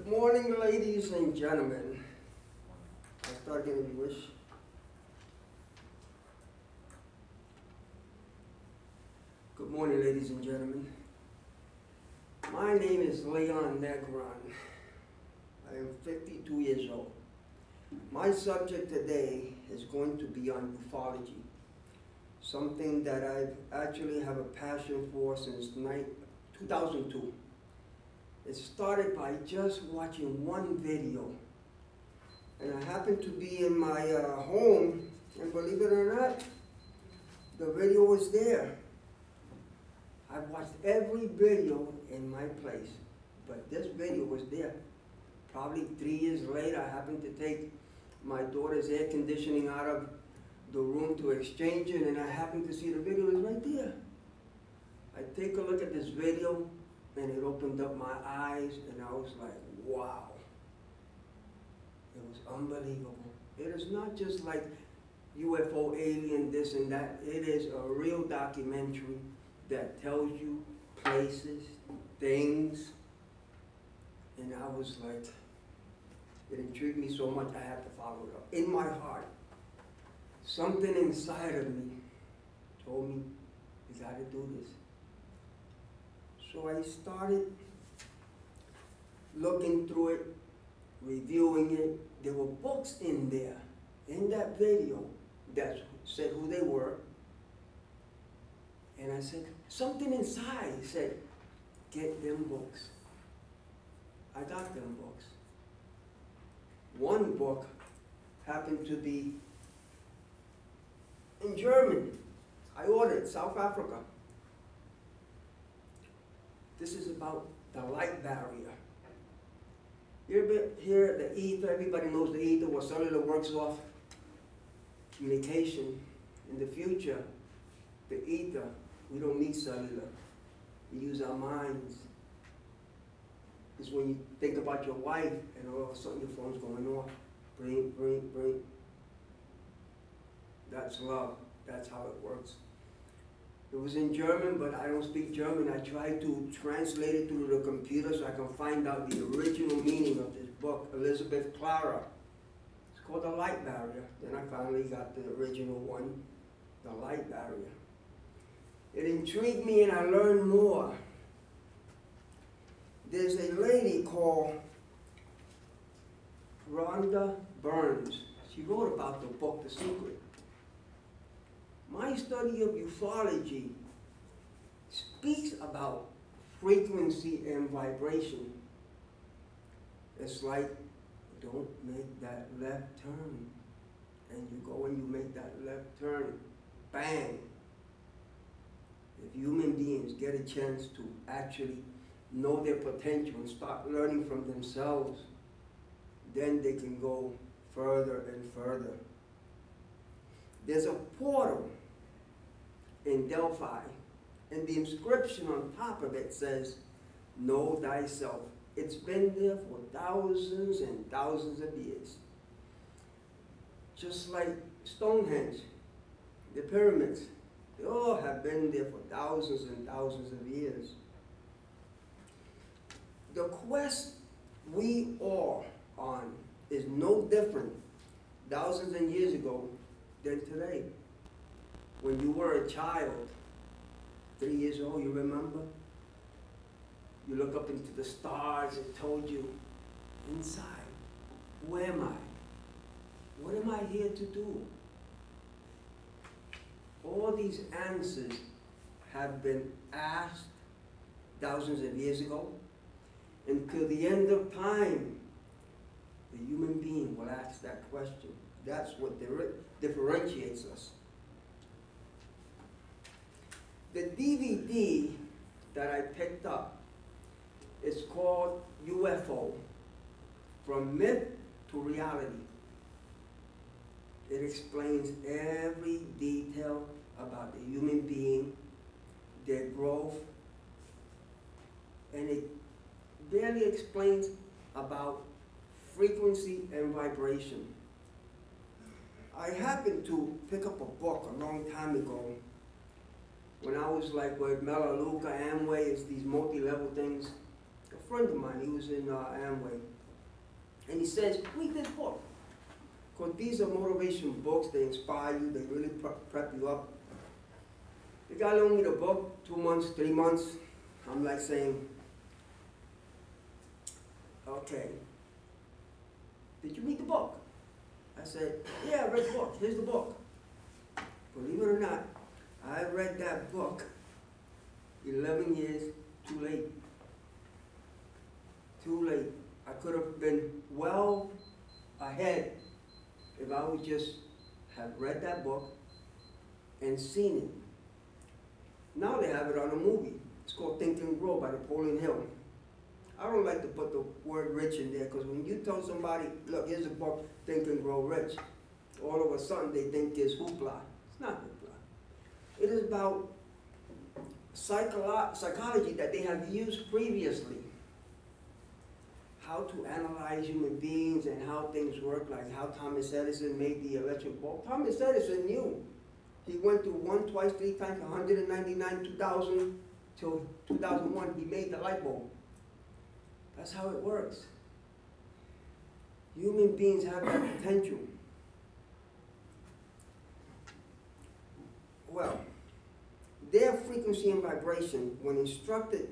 Good morning, ladies and gentlemen. I'll start again if you wish. Good morning, ladies and gentlemen. My name is Leon Negron. I am 52 years old. My subject today is going to be on ufology, something that I actually have a passion for since 2002. It started by just watching one video, and I happened to be in my home, and believe it or not, the video was there. I watched every video in my place, but this video was there. Probably 3 years later, I happened to take my daughter's air conditioning out of the room to exchange it, and I happened to see the video was right there. I take a look at this video, and it opened up my eyes, and I was like, wow. It was unbelievable. It is not just like UFO, alien, this and that. It is a real documentary that tells you places, things, and I was like, it intrigued me so much I had to follow it up. In my heart, something inside of me told me, you gotta do this. So I started looking through it, reviewing it. There were books in there, in that video, that said who they were. And I said, something inside said, get them books. I got them books. One book happened to be in German. I ordered South Africa. This is about the light barrier. Here, the ether, everybody knows the ether, what cellular works off. Communication. In the future, the ether, we don't need cellular. We use our minds. It's when you think about your wife and all of a sudden your phone's going off. Bring, bring, bring. That's love. That's how it works. It was in German, but I don't speak German. I tried to translate it through the computer so I can find out the original meaning of this book, Elizabeth Clara. It's called The Light Barrier. Then I finally got the original one, The Light Barrier. It intrigued me and I learned more. There's a lady called Rhonda Burns. She wrote about the book, The Secret. My study of ufology speaks about frequency and vibration. It's like, don't make that left turn. And you go and you make that left turn. Bang. If human beings get a chance to actually know their potential and start learning from themselves, then they can go further and further. There's a portal in Delphi, and the inscription on top of it says, know thyself. It's been there for thousands and thousands of years. Just like Stonehenge, the pyramids, they all have been there for thousands and thousands of years. The quest we are on is no different thousands of years ago than today. When you were a child, 3 years old, you remember? You look up into the stars, it told you, inside, who am I? What am I here to do? All these answers have been asked thousands of years ago. Until the end of time, the human being will ask that question. That's what differentiates us. The DVD that I picked up is called UFO, From Myth to Reality. It explains every detail about the human being, their growth, and it barely explains about frequency and vibration. I happened to pick up a book a long time ago when I was like with Melaleuca, Amway, it's these multi-level things. a friend of mine, he was in Amway, and he says, read this book. Because these are motivation books, they inspire you, they really prep you up. The guy loaned me the book, 2 months, 3 months. I'm like saying, okay, did you read the book? I said, yeah, I read the book, here's the book. Believe it or not, I read that book 11 years too late. Too late. I could have been well ahead if I would just have read that book and seen it. Now they have it on a movie. It's called Think and Grow by Napoleon Hill. I don't like to put the word rich in there because when you tell somebody, look, here's a book, Think and Grow Rich, all of a sudden they think it's hoopla. It's not hoopla. It is about psychology that they have used previously. How to analyze human beings and how things work, like how Thomas Edison made the electric bulb. Thomas Edison knew. He went through 1, 2, 3 times, 199, 2000, till 2001, he made the light bulb. That's how it works. Human beings have that potential. Well, their frequency and vibration, when instructed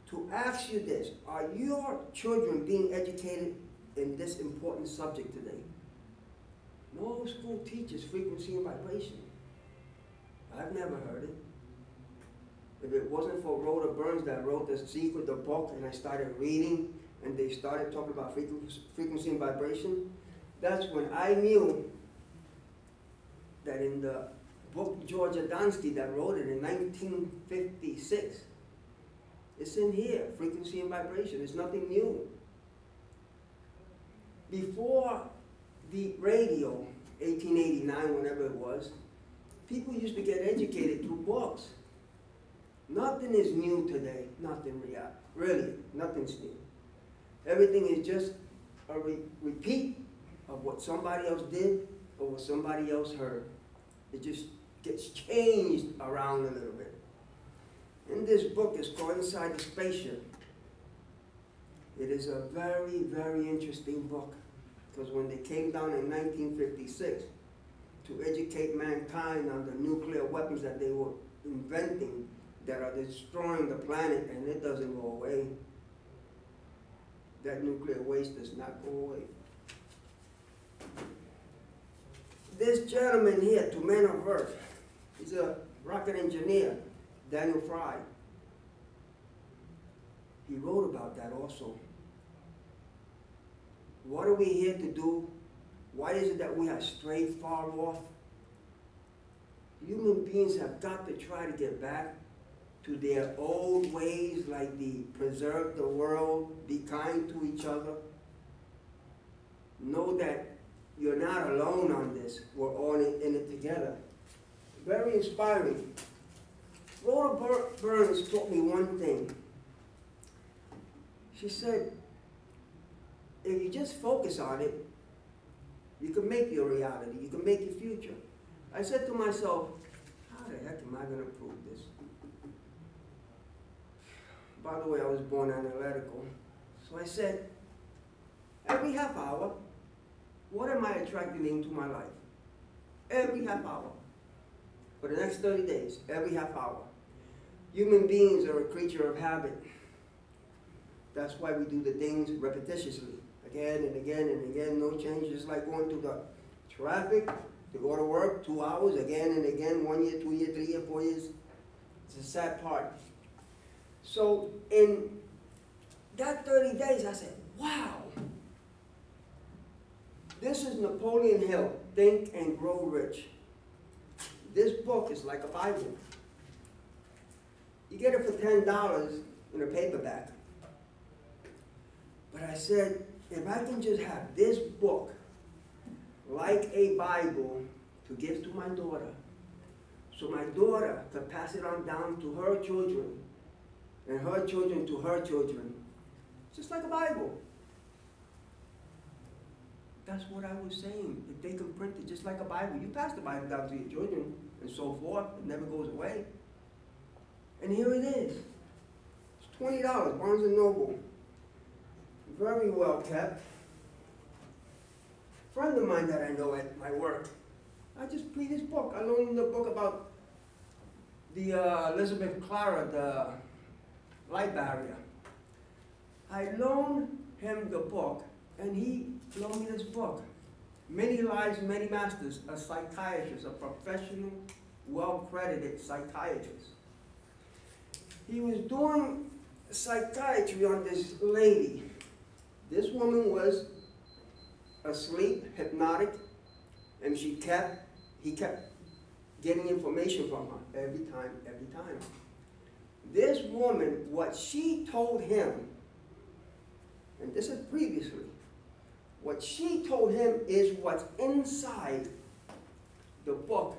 to ask you this, are your children being educated in this important subject today? No school teaches frequency and vibration. I've never heard it. If it wasn't for Rhoda Burns that wrote The Secret, the book, and I started reading, and they started talking about frequency and vibration, that's when I knew that in the book George Adamski that wrote it in 1956, it's in here, frequency and vibration. It's nothing new. Before the radio, 1889, whenever it was, people used to get educated through books. Nothing is new today. Nothing real. Really, nothing's new. Everything is just a repeat of what somebody else did or what somebody else heard. It just gets changed around a little bit. In this book, it's called Inside the Spaceship. It is a very, very interesting book because when they came down in 1956 to educate mankind on the nuclear weapons that they were inventing that are destroying the planet, and it doesn't go away. That nuclear waste does not go away. This gentleman here, to Man of Earth, he's a rocket engineer, Daniel Fry. He wrote about that also. What are we here to do? Why is it that we have strayed far off? Human beings have got to try to get back to their old ways, like the preserve the world, be kind to each other. Know that you're not alone on this. We're all in it together. Very inspiring. Rhoda Burns taught me one thing. She said, if you just focus on it, you can make your reality. You can make your future. I said to myself, how the heck am I going to prove this? By the way, I was born analytical. So I said, every half hour, what am I attracting into my life? Every half hour. For the next 30 days, every half hour. Human beings are a creature of habit. That's why we do the things repetitiously. Again and again and again, no change. Just like going through the traffic to go to work, 2 hours, again and again, 1 year, 2 years, 3 years, 4 years. It's a sad part. So in that 30 days, I said, wow. This is Napoleon Hill, Think and Grow Rich. This book is like a Bible. You get it for $10 in a paperback. But I said, if I can just have this book like a Bible to give to my daughter, so my daughter could pass it on down to her children, and her children to her children, just like a Bible. That's what I was saying. If they can print it just like a Bible, you pass the Bible down to your children and so forth. It never goes away. And here it is. It's $20, Barnes and Noble. Very well kept. A friend of mine that I know at my work, I just read his book. I loaned him the book about the Elizabeth Clara, the light barrier. I loaned him the book, and he loaned me this book. Many Lives, Many Masters, a psychiatrist, a professional, well-credited psychiatrist. He was doing psychiatry on this lady. This woman was asleep, hypnotic, and he kept getting information from her every time. This woman, what she told him, and this is previously, what she told him is what's inside the book,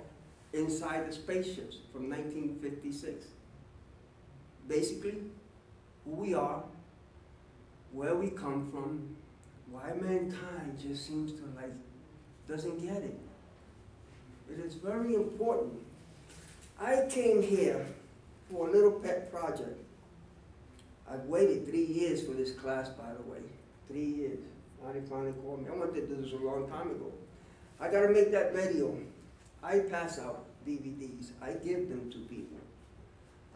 Inside the Spaceships from 1956. Basically, who we are, where we come from, why mankind just seems to doesn't get it. It is very important. I came here for a little pet project. I've waited 3 years for this class, by the way. 3 years. Now they finally called me. I wanted to do this a long time ago. I got to make that video. I pass out DVDs. I give them to people.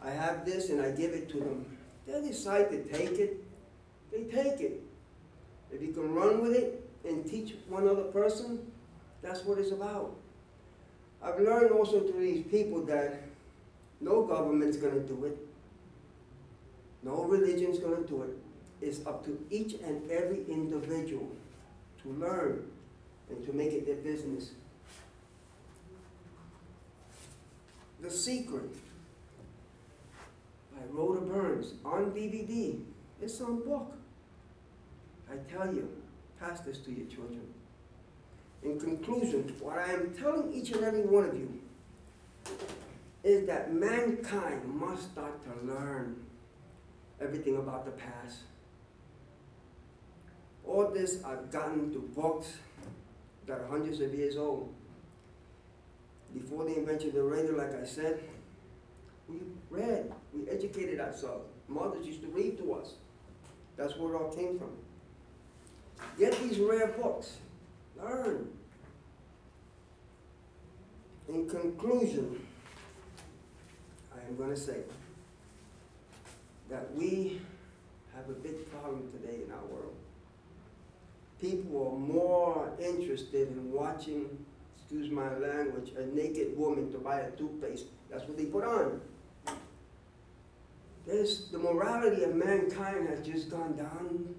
I have this and I give it to them. They decide to take it. They take it. If you can run with it and teach one other person, that's what it's about. I've learned also through these people that no government's going to do it. No religion's going to do it. It's up to each and every individual to learn and to make it their business. The Secret by Rhoda Burns on DVD. It's on book. I tell you, pass this to your children. In conclusion, what I am telling each and every one of you is that mankind must start to learn everything about the past. All this I've gotten through books that are hundreds of years old. Before the invention of the radio, like I said, we read, we educated ourselves. Mothers used to read to us. That's where it all came from. Get these rare books. Learn. In conclusion, I am going to say that we have a big problem today in our world. People are more interested in watching, excuse my language, a naked woman to buy a toothpaste. That's what they put on. The morality of mankind has just gone down.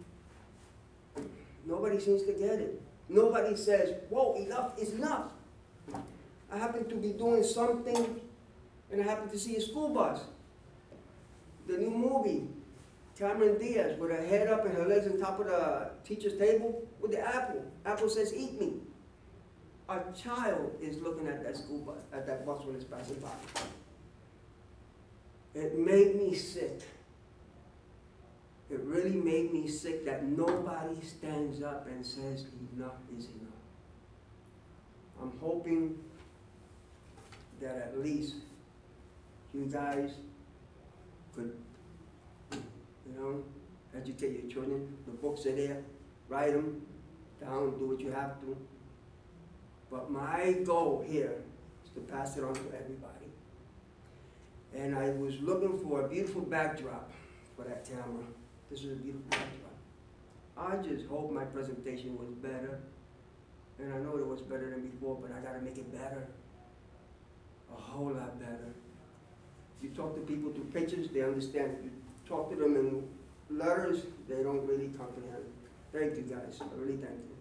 Nobody seems to get it. Nobody says, whoa, enough is enough. I happen to be doing something, and I happen to see a school bus. The new movie, Cameron Diaz, with her head up and her legs on top of the teacher's table with the apple. Apple says, eat me. A child is looking at that school bus, at that bus when it's passing by. It made me sick. It really made me sick that nobody stands up and says enough is enough. I'm hoping that at least you guys could, educate your children. The books are there. Write them down, do what you have to. But my goal here is to pass it on to everybody. And I was looking for a beautiful backdrop for that camera. This is a beautiful backdrop. I just hope my presentation was better. And I know it was better than before, but I gotta make it better. A whole lot better. You talk to people through pictures, they understand. You talk to them in letters, they don't really comprehend. Thank you guys, I really thank you.